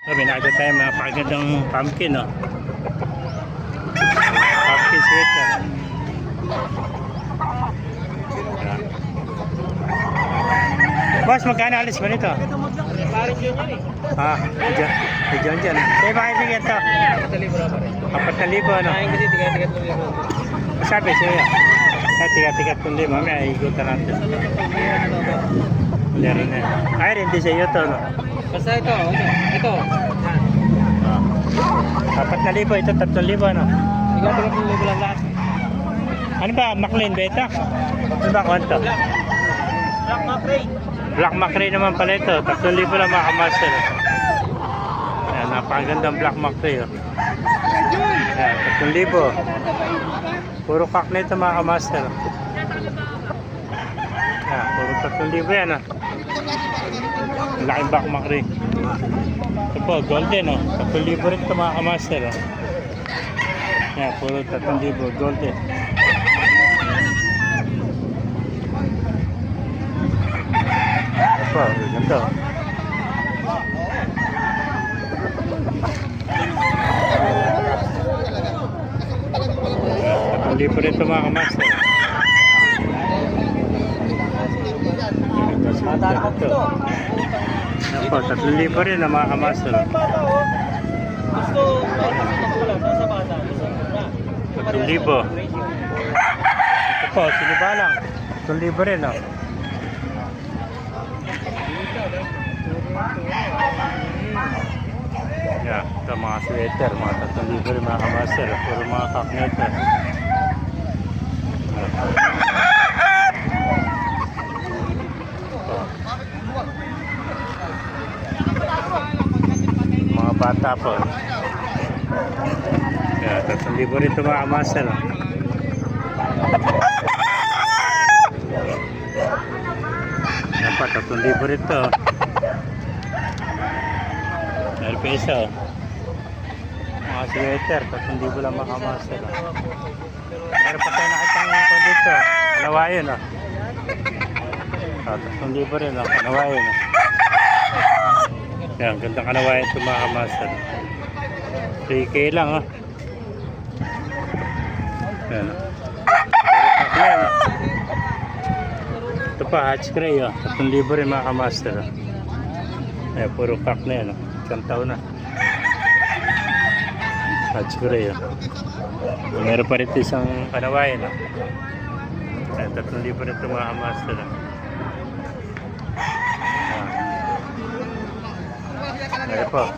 Sabi, nakita tayo mga pakagandang pumpkin, no? Pumpkin sweater. Boss, magkano alis mo nito? Parin yun yan eh. Ah, dyan. Kaya ba kaibigan to? 4,000 na pa rin. 4,000, ano? Kain kasi tiga-tigat mo yun. Sabi siya. Tiga-tigat kung lima, may igutan natin. Meron na. Ay, hindi sa iyo to, no? Basta ito, ito. Yan. 4,000, ito 3,000, no? Tiga-tigat mo lang lahat. Ano ba, McLean ba ito? Ano ba, kwanto? Black McRae. Black McRae naman pala ito. 3,000 lang mga kamaster. Ayan, napakagandang Black McRae. Oh. Ayan, 3,000. Puro kak na ito mga kamaster. Ayan, puro 3,000 yan. Oh. Laking Black McRae. Ito po, golden. Oh. 3,000 rin ito mga kamaster. Oh. Ayan, puro 3,000 golden. Ito, ganito. Hindi po rin ito mga kamaster. Matala ko dito. Ito, 3,000 rin ang mga kamaster. Gusto, sa bata. 3,000. Ito po, sinibalang. 3,000 rin, oh. Yeah, ito mga sweater, mga 3,000 rin mga kamaster. Puro mga kakneter. Mga bata po. Yeah, 3,000 rin ito mga kamaster. Dapat 3,000 rin ito. Meron peso. Mga sweater, 3,000 lang mga kamaster. Meron pa tayo nakitang yung dito. Kanawayan, oh. 3,000 rin, oh. Kanawayan, oh. Yan, gandang kanawayan ito mga kamaster. 3K lang, oh. Yan, oh. Yan, oh. Ito pa, hatch gray, oh. 3,000 rin mga kamaster, oh. Ayan, puro pack na yan, oh. Isang taon na. Hatch gray, oh. Meron pa rin isang kanawayan, oh. Ayan, 3,000 rin ito mga kamaster, oh. Ayan po.